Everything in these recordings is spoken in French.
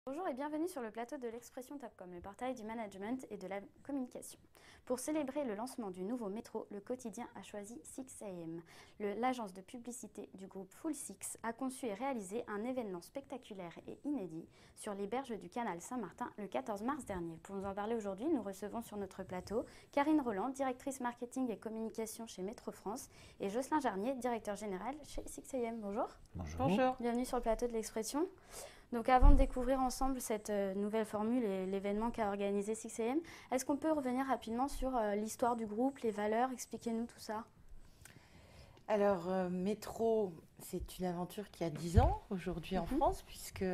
Bonjour et bienvenue sur le plateau de l'Expression Topcom, le portail du management et de la communication. Pour célébrer le lancement du nouveau métro, le quotidien a choisi 6am. L'agence de publicité du groupe Full Six a conçu et réalisé un événement spectaculaire et inédit sur les berges du canal Saint-Martin le 14 mars dernier. Pour nous en parler aujourd'hui, nous recevons sur notre plateau Karine Roland, directrice marketing et communication chez Métro France, et Jocelyn Jarnier, directeur général chez 6am. Bonjour. Bonjour. Bonjour. Bienvenue sur le plateau de l'Expression. Donc avant de découvrir ensemble cette nouvelle formule et l'événement qu'a organisé 6am, est-ce qu'on peut revenir rapidement sur l'histoire du groupe, les valeurs? Expliquez-nous tout ça. Alors, Métro, c'est une aventure qui a 10 ans aujourd'hui en France, puisque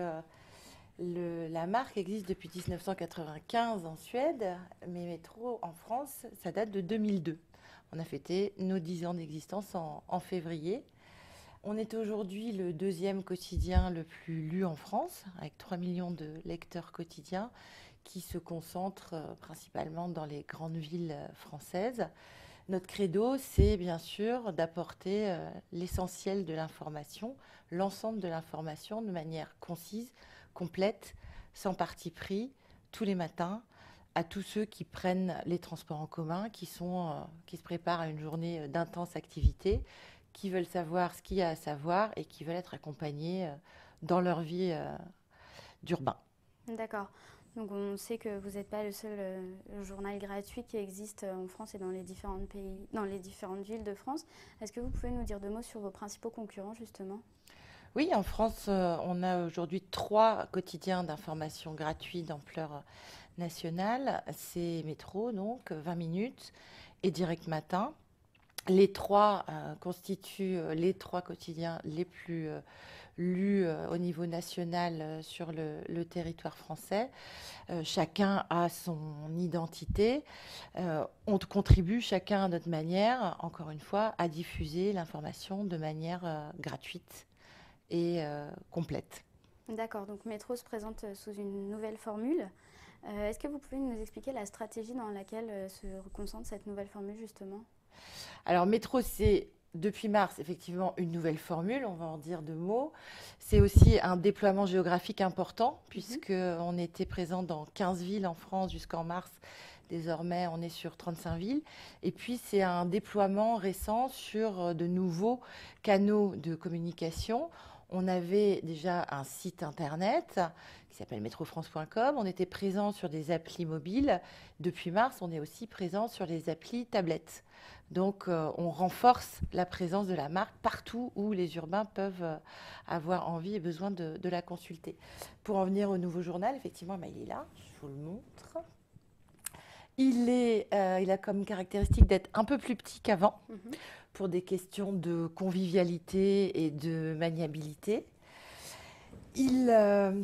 la marque existe depuis 1995 en Suède, mais Métro en France, ça date de 2002. On a fêté nos 10 ans d'existence en février. On est aujourd'hui le deuxième quotidien le plus lu en France, avec 3 millions de lecteurs quotidiens qui se concentrent principalement dans les grandes villes françaises. Notre credo, c'est bien sûr d'apporter l'essentiel de l'information, l'ensemble de l'information de manière concise, complète, sans parti pris, tous les matins, à tous ceux qui prennent les transports en commun, qui se préparent à une journée d'intense activité, qui veulent savoir ce qu'il y a à savoir et qui veulent être accompagnés dans leur vie d'urbain. D'accord. Donc on sait que vous n'êtes pas le seul journal gratuit qui existe en France et dans les différents pays, dans les différentes villes de France. Est-ce que vous pouvez nous dire deux mots sur vos principaux concurrents justement? Oui, en France, on a aujourd'hui 3 quotidiens d'information gratuits d'ampleur nationale. C'est Métro, donc 20 minutes, et Direct Matin. Les 3 constituent les 3 quotidiens les plus lus au niveau national sur le territoire français. Chacun a son identité. On contribue chacun à notre manière, encore une fois, à diffuser l'information de manière gratuite et complète. D'accord, donc Métro se présente sous une nouvelle formule. Est-ce que vous pouvez nous expliquer la stratégie dans laquelle se concentre cette nouvelle formule justement? Alors Métro, c'est depuis mars effectivement une nouvelle formule, on va en dire 2 mots. C'est aussi un déploiement géographique important puisqu'on était présent dans 15 villes en France jusqu'en mars. Désormais, on est sur 35 villes. Et puis, c'est un déploiement récent sur de nouveaux canaux de communication. On avait déjà un site internet qui s'appelle metrofrance.com. On était présent sur des applis mobiles. Depuis mars, on est aussi présent sur les applis tablettes. Donc, on renforce la présence de la marque partout où les urbains peuvent avoir envie et besoin de la consulter. Pour en venir au nouveau journal, effectivement, il est là, je vous le montre. Il a comme caractéristique d'être un peu plus petit qu'avant, pour des questions de convivialité et de maniabilité. Il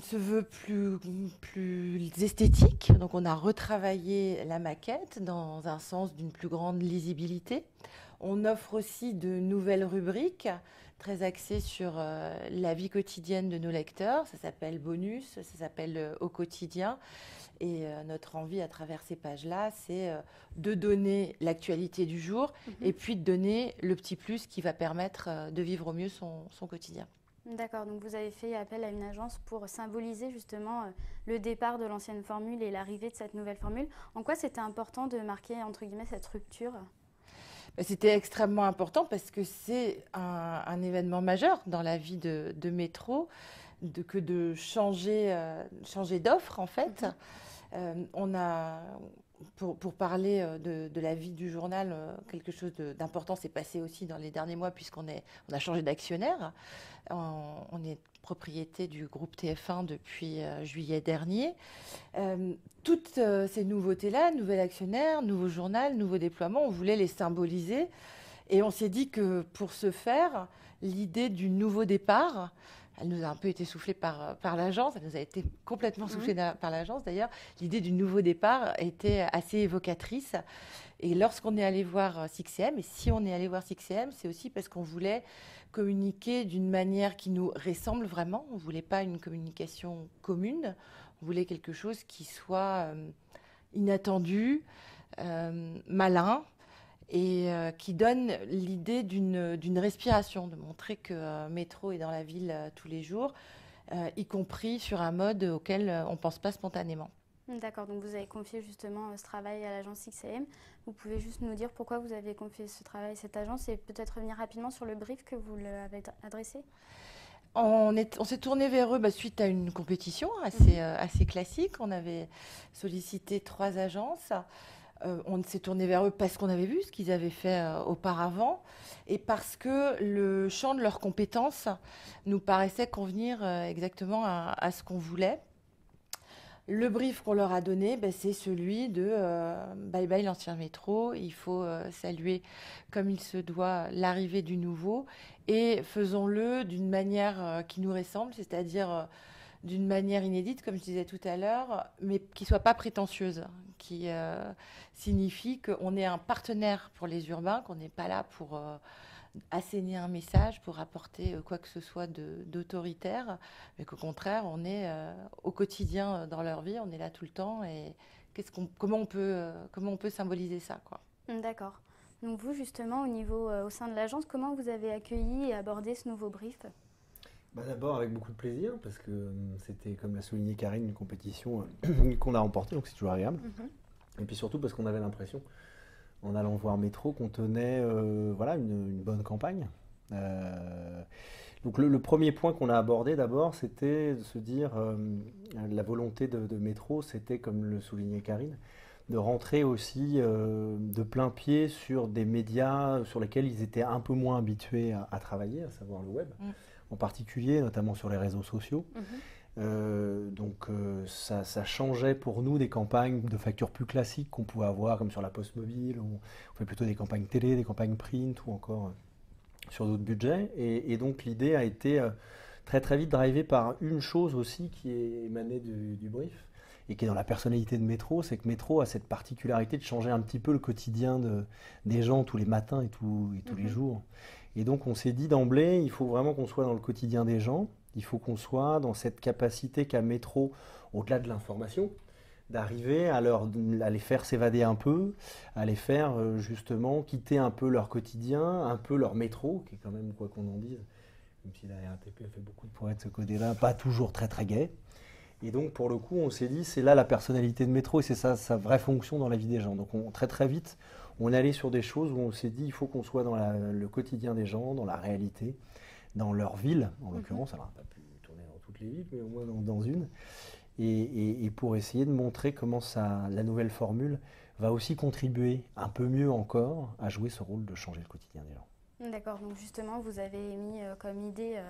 se veut plus esthétique, donc on a retravaillé la maquette dans un sens d'une plus grande lisibilité. On offre aussi de nouvelles rubriques très axées sur la vie quotidienne de nos lecteurs. Ça s'appelle Bonus, ça s'appelle Au quotidien. Et notre envie à travers ces pages-là, c'est de donner l'actualité du jour et puis de donner le petit plus qui va permettre de vivre au mieux son quotidien. D'accord, donc vous avez fait appel à une agence pour symboliser justement le départ de l'ancienne formule et l'arrivée de cette nouvelle formule. En quoi c'était important de marquer entre guillemets cette rupture? C'était extrêmement important parce que c'est un événement majeur dans la vie de Métro, que de changer d'offre en fait. On a, pour parler de la vie du journal, quelque chose d'important s'est passé aussi dans les derniers mois puisqu'on a changé d'actionnaire. On est propriété du groupe TF1 depuis juillet dernier. Toutes ces nouveautés-là, nouvel actionnaire, nouveau journal, nouveau déploiement, on voulait les symboliser. Et on s'est dit que pour ce faire, l'idée du nouveau départ, elle nous a un peu été soufflée par l'agence, elle nous a été complètement soufflée par l'agence d'ailleurs. L'idée du nouveau départ était assez évocatrice. Et lorsqu'on est allé voir 6am, et si on est allé voir 6am, c'est aussi parce qu'on voulait communiquer d'une manière qui nous ressemble vraiment. On ne voulait pas une communication commune, on voulait quelque chose qui soit inattendu, malin, et qui donne l'idée d'une respiration, de montrer que Métro est dans la ville tous les jours. y compris sur un mode auquel on ne pense pas spontanément. D'accord, donc vous avez confié justement ce travail à l'agence XAM. Vous pouvez juste nous dire pourquoi vous avez confié ce travail à cette agence et peut-être revenir rapidement sur le brief que vous leur avez adressé? On s'est tourné vers eux suite à une compétition assez classique. On avait sollicité 3 agences. On s'est tourné vers eux parce qu'on avait vu ce qu'ils avaient fait auparavant et parce que le champ de leurs compétences nous paraissait convenir exactement à ce qu'on voulait. Le brief qu'on leur a donné, c'est celui de bye bye l'ancien métro, il faut saluer comme il se doit l'arrivée du nouveau et faisons-le d'une manière qui nous ressemble, c'est-à-dire d'une manière inédite, comme je disais tout à l'heure, mais qui ne soit pas prétentieuse, qui signifie qu'on est un partenaire pour les urbains, qu'on n'est pas là pour asséner un message, pour apporter quoi que ce soit d'autoritaire, mais qu'au contraire, on est au quotidien dans leur vie, on est là tout le temps, et comment on peut symboliser ça, quoi. D'accord. Donc vous, justement, au sein de l'agence, comment vous avez accueilli et abordé ce nouveau brief? D'abord avec beaucoup de plaisir, parce que c'était, comme l'a souligné Karine, une compétition qu'on a remportée, donc c'est toujours agréable. Et puis surtout parce qu'on avait l'impression, en allant voir Métro, qu'on tenait une bonne campagne. Donc le premier point qu'on a abordé d'abord, c'était de se dire, la volonté de Métro, c'était, comme le soulignait Karine, de rentrer aussi de plein pied sur des médias sur lesquels ils étaient un peu moins habitués à travailler, à savoir le web. En particulier, notamment sur les réseaux sociaux. Ça changeait pour nous des campagnes de factures plus classiques qu'on pouvait avoir, comme sur la Poste Mobile. On fait plutôt des campagnes télé, des campagnes print ou encore sur d'autres budgets. Et donc l'idée a été très très vite drivée par une chose aussi qui est émanée du brief et qui est dans la personnalité de Métro, c'est que Métro a cette particularité de changer un petit peu le quotidien des gens tous les matins et tous les jours. Et donc on s'est dit d'emblée, il faut vraiment qu'on soit dans le quotidien des gens, il faut qu'on soit dans cette capacité qu'a Métro, au-delà de l'information, d'arriver à les faire s'évader un peu, à les faire justement quitter un peu leur quotidien, un peu leur métro, qui est quand même, quoi qu'on en dise, même si la RATP a fait beaucoup de progrès de ce côté-là, pas toujours très très gai. Et donc pour le coup, on s'est dit, c'est là la personnalité de Métro et c'est ça sa vraie fonction dans la vie des gens. Donc très très vite, on est allé sur des choses où on s'est dit il faut qu'on soit dans le quotidien des gens, dans la réalité, dans leur ville, en l'occurrence. Alors, on n'a pas pu tourner dans toutes les villes, mais au moins dans une. Et pour essayer de montrer comment la nouvelle formule va aussi contribuer un peu mieux encore à jouer ce rôle de changer le quotidien des gens. D'accord, donc justement, vous avez mis comme idée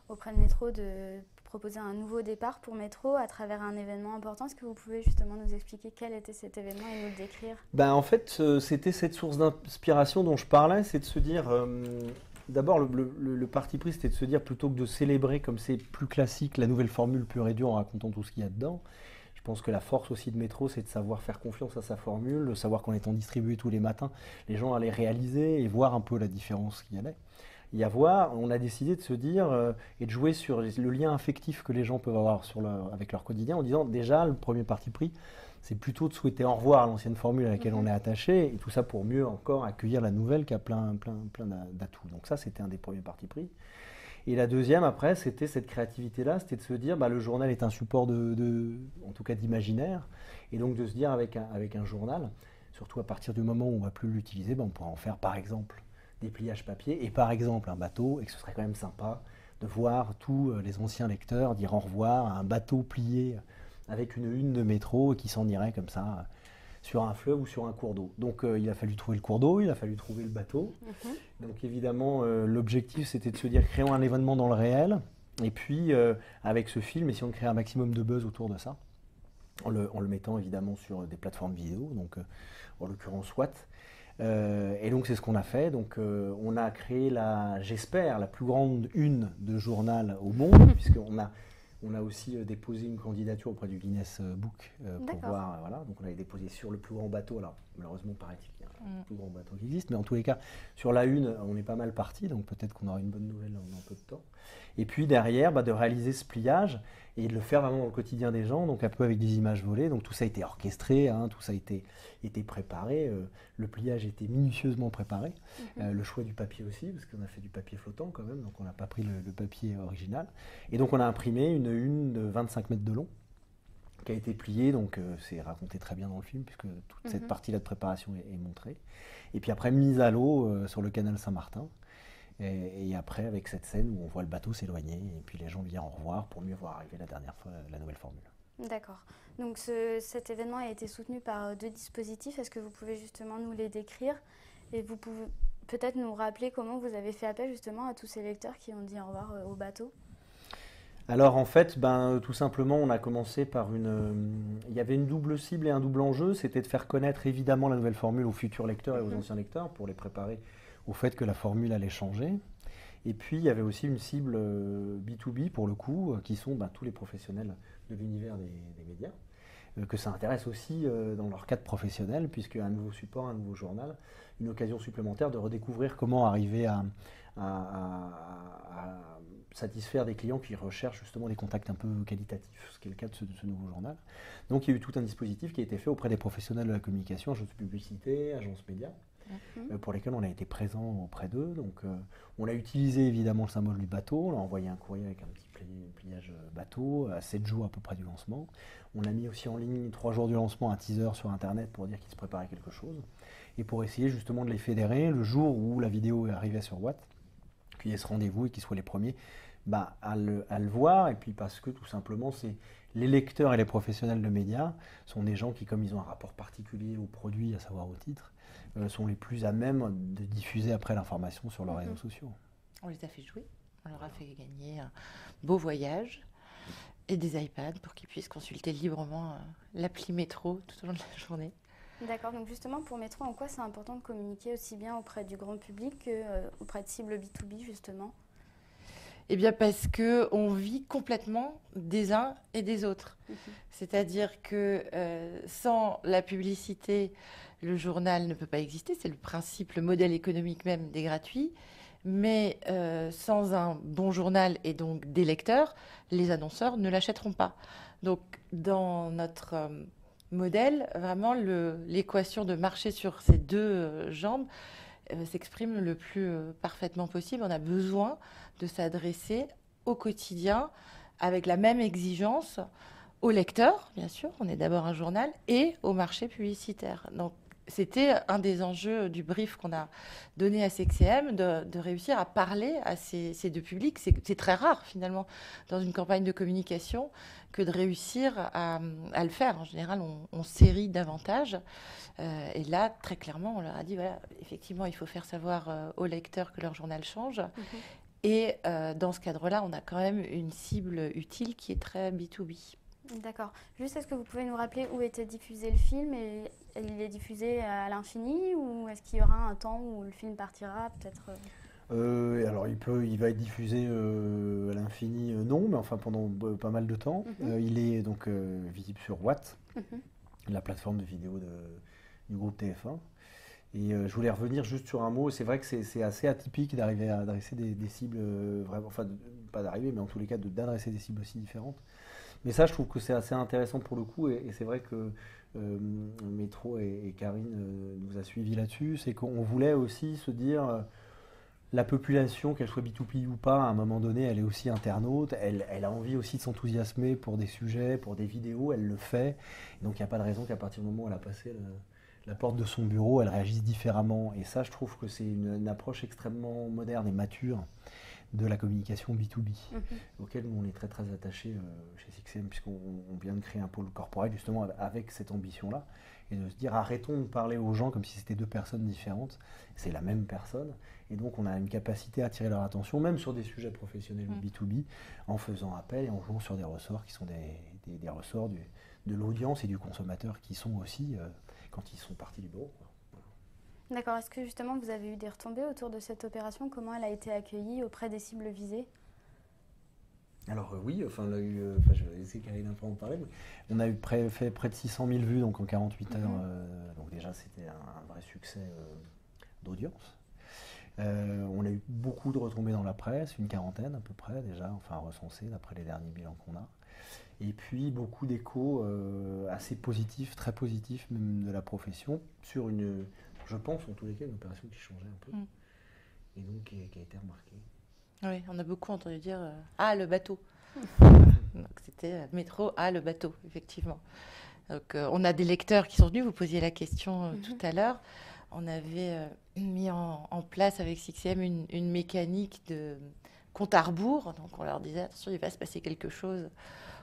auprès de Métro de proposer un nouveau départ pour Métro à travers un événement important. Est-ce que vous pouvez justement nous expliquer quel était cet événement et nous le décrire? En fait, c'était cette source d'inspiration dont je parlais, c'est de se dire, d'abord le parti pris, c'était de se dire, plutôt que de célébrer comme c'est plus classique la nouvelle formule pure et dure en racontant tout ce qu'il y a dedans, je pense que la force aussi de Métro, c'est de savoir faire confiance à sa formule, de savoir qu'en étant distribué tous les matins, les gens allaient réaliser et voir un peu la différence qu'il y allait y avoir. On a décidé de se dire et de jouer sur le lien affectif que les gens peuvent avoir avec leur quotidien en disant déjà le premier parti pris c'est plutôt de souhaiter au revoir à l'ancienne formule à laquelle on est attaché et tout ça pour mieux encore accueillir la nouvelle qui a plein d'atouts. Donc ça c'était un des premiers partis pris. Et la deuxième après c'était cette créativité là, c'était de se dire le journal est un support en tout cas d'imaginaire et donc de se dire avec un journal, surtout à partir du moment où on ne va plus l'utiliser, on pourra en faire par exemple des pliages papier et par exemple un bateau, et que ce serait quand même sympa de voir tous les anciens lecteurs dire au revoir à un bateau plié avec une une de métro qui s'en irait comme ça sur un fleuve ou sur un cours d'eau. Donc il a fallu trouver le cours d'eau, il a fallu trouver le bateau. Donc évidemment l'objectif c'était de se dire créons un événement dans le réel et puis avec ce film essayons de créer un maximum de buzz autour de ça en le mettant évidemment sur des plateformes vidéo, donc en l'occurrence Watt. Et donc c'est ce qu'on a fait. Donc on a créé j'espère, la plus grande une de journal au monde, puisqu'on a aussi déposé une candidature auprès du Guinness Book pour voir. Voilà. Donc on avait déposé sur le plus grand bateau. Alors malheureusement paraît-il qu'il y a un plus grand bateau qui existe, mais en tous les cas sur la une on est pas mal parti. Donc peut-être qu'on aura une bonne nouvelle dans peu de temps. Et puis derrière, de réaliser ce pliage et de le faire vraiment dans le quotidien des gens, donc un peu avec des images volées. Donc tout ça a été orchestré, hein, tout ça a été préparé. Le pliage a été minutieusement préparé. Le choix du papier aussi, parce qu'on a fait du papier flottant quand même, donc on n'a pas pris le papier original. Et donc on a imprimé une une de 25 mètres de long, qui a été pliée, donc c'est raconté très bien dans le film, puisque toute cette partie-là de préparation est montrée. Et puis après, mise à l'eau sur le canal Saint-Martin. Et après, avec cette scène où on voit le bateau s'éloigner, et puis les gens lui disent au revoir pour mieux voir arriver la dernière fois la nouvelle formule. D'accord. Donc cet événement a été soutenu par 2 dispositifs. Est-ce que vous pouvez justement nous les décrire? Et vous pouvez peut-être nous rappeler comment vous avez fait appel justement à tous ces lecteurs qui ont dit au revoir au bateau? Alors en fait, tout simplement, on a commencé par il y avait une double cible et un double enjeu. C'était de faire connaître évidemment la nouvelle formule aux futurs lecteurs et aux anciens lecteurs pour les préparer au fait que la formule allait changer. Et puis il y avait aussi une cible B2B pour le coup, qui sont tous les professionnels de l'univers des médias, que ça intéresse aussi dans leur cadre professionnel, puisque un nouveau support, un nouveau journal, une occasion supplémentaire de redécouvrir comment arriver à satisfaire des clients qui recherchent justement des contacts un peu qualitatifs, ce qui est le cas de ce nouveau journal. Donc il y a eu tout un dispositif qui a été fait auprès des professionnels de la communication, agences de publicité, agences médias, pour lesquels on a été présent auprès d'eux. Donc on a utilisé évidemment le symbole du bateau, on a envoyé un courrier avec un petit pliage bateau, à 7 jours à peu près du lancement. On a mis aussi en ligne 3 jours du lancement un teaser sur internet pour dire qu'il se préparait quelque chose, et pour essayer justement de les fédérer le jour où la vidéo arrivait sur Watt, qu'il y ait ce rendez-vous et qu'ils soient les premiers à le voir. Et puis parce que tout simplement, les lecteurs et les professionnels de médias sont des gens qui, comme ils ont un rapport particulier au produit, à savoir au titre, sont les plus à même de diffuser après l'information sur leurs réseaux sociaux. On les a fait jouer, on leur a fait gagner un beau voyage et des iPads pour qu'ils puissent consulter librement l'appli Métro tout au long de la journée. D'accord, donc justement pour Métro, en quoi c'est important de communiquer aussi bien auprès du grand public qu'auprès de cibles B2B justement? Eh bien parce qu'on vit complètement des uns et des autres. C'est-à-dire que sans la publicité, le journal ne peut pas exister. C'est le principe, le modèle économique même des gratuits. Mais sans un bon journal et donc des lecteurs, les annonceurs ne l'achèteront pas. Donc dans notre modèle, vraiment l'équation de marcher sur ces 2 jambes s'exprime le plus parfaitement possible. On a besoin de s'adresser au quotidien avec la même exigence aux lecteurs, bien sûr, on est d'abord un journal, et au marché publicitaire. Donc c'était un des enjeux du brief qu'on a donné à CXCM, de réussir à parler à ces 2 publics. C'est très rare finalement dans une campagne de communication que de réussir à le faire. En général, on série davantage. Et là, très clairement, on leur a dit, voilà, effectivement, il faut faire savoir aux lecteurs que leur journal change. Et dans ce cadre-là, on a quand même une cible utile qui est très B2B. D'accord. Juste, est-ce que vous pouvez nous rappeler où était diffusé le film et il est diffusé à l'infini ou est-ce qu'il y aura un temps où le film partira peut-être Alors il va être diffusé à l'infini, non, mais enfin pendant pas mal de temps. Il est donc visible sur Watt, la plateforme de vidéo du groupe TF1. Et je voulais revenir juste sur un mot. C'est vrai que c'est assez atypique d'arriver à adresser des cibles vraiment, enfin pas d'arriver, mais en tous les cas d'adresser des cibles aussi différentes. Mais ça, je trouve que c'est assez intéressant pour le coup, et c'est vrai que Métro et Karine nous a suivis là-dessus. C'est qu'on voulait aussi se dire, la population, qu'elle soit B2B ou pas, à un moment donné, elle est aussi internaute, elle a envie aussi de s'enthousiasmer pour des sujets, pour des vidéos, elle le fait. Donc il n'y a pas de raison qu'à partir du moment où elle a passé la porte de son bureau, elle réagisse différemment. Et ça, je trouve que c'est une approche extrêmement moderne et mature de la communication B2B, auquel nous on est très très attachés chez CXCM, puisqu'on vient de créer un pôle corporel justement avec cette ambition-là, et de se dire arrêtons de parler aux gens comme si c'était 2 personnes différentes, c'est la même personne, et donc on a une capacité à attirer leur attention, même sur des sujets professionnels ou B2B, en faisant appel et en jouant sur des ressorts qui sont des ressorts de l'audience et du consommateur qui sont aussi quand ils sont partis du bureau. D'accord. Est-ce que justement vous avez eu des retombées autour de cette opération? Comment elle a été accueillie auprès des cibles visées? Alors oui, enfin, on a eu, je vais laisser Karine un peu en parler, mais on a fait près de 600 000 vues donc en 48 heures, donc déjà c'était un vrai succès d'audience. On a eu beaucoup de retombées dans la presse, une quarantaine à peu près déjà, enfin recensées d'après les derniers bilans qu'on a. Et puis beaucoup d'échos assez positifs, très positifs même de la profession, sur une, je pense en tous les cas, une opération qui changeait un peu, et donc qui a été remarquée. Oui, on a beaucoup entendu dire ah, le bateau. Donc c'était métro, ah, le bateau, effectivement. Donc on a des lecteurs qui sont venus, vous posiez la question tout à l'heure. On avait mis en place avec 6M une mécanique de compte à rebours. Donc on leur disait attention, il va se passer quelque chose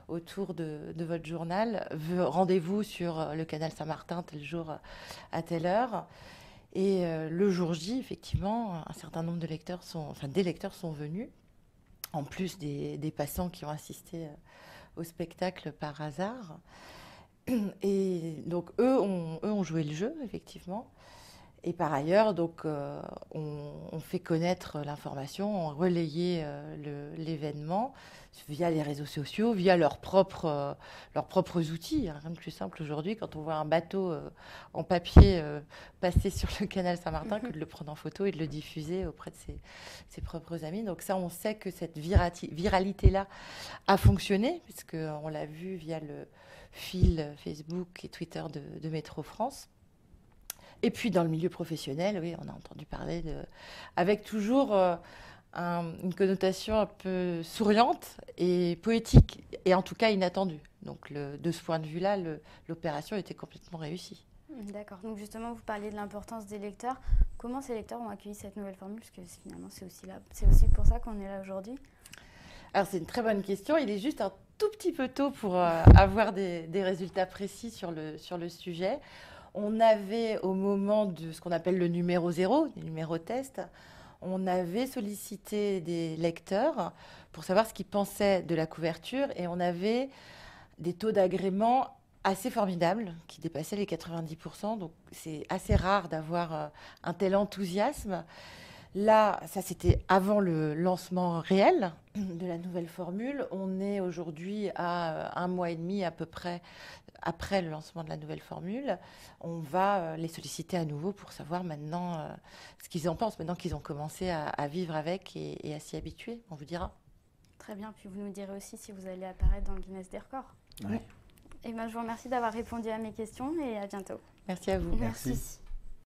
autour de votre journal. Rendez-vous sur le canal Saint-Martin tel jour à telle heure. Et le jour J, effectivement, un certain nombre de lecteurs des lecteurs sont venus, en plus des passants qui ont assisté au spectacle par hasard. Et donc eux ont joué le jeu, effectivement. Et par ailleurs, donc, on fait connaître l'information, on relayait l'événement via les réseaux sociaux, via leurs propres outils. Rien de plus simple aujourd'hui quand on voit un bateau en papier passer sur le canal Saint-Martin que de le prendre en photo et de le diffuser auprès de ses propres amis. Donc ça, on sait que cette viralité-là a fonctionné, puisqu'on l'a vu via le fil Facebook et Twitter de Métro France. Et puis dans le milieu professionnel, oui, on a entendu parler avec toujours une connotation un peu souriante et poétique, et en tout cas inattendue. Donc de ce point de vue-là, l'opération était complètement réussie. D'accord. Donc justement, vous parliez de l'importance des lecteurs. Comment ces lecteurs ont accueilli cette nouvelle formule? Parce que finalement, c'est aussi pour ça qu'on est là aujourd'hui. Alors c'est une très bonne question. Il est juste un tout petit peu tôt pour avoir des résultats précis sur le sujet. On avait, au moment de ce qu'on appelle le numéro 0, des numéros test, on avait sollicité des lecteurs pour savoir ce qu'ils pensaient de la couverture, et on avait des taux d'agrément assez formidables qui dépassaient les 90%. Donc c'est assez rare d'avoir un tel enthousiasme. Là, ça c'était avant le lancement réel de la nouvelle formule. On est aujourd'hui à 1 mois et demi à peu près après le lancement de la nouvelle formule. On va les solliciter à nouveau pour savoir maintenant ce qu'ils en pensent, maintenant qu'ils ont commencé à vivre avec et à s'y habituer. On vous dira. Très bien, puis vous nous direz aussi si vous allez apparaître dans le Guinness des records. Ouais. Et ben, je vous remercie d'avoir répondu à mes questions et à bientôt. Merci à vous. Merci.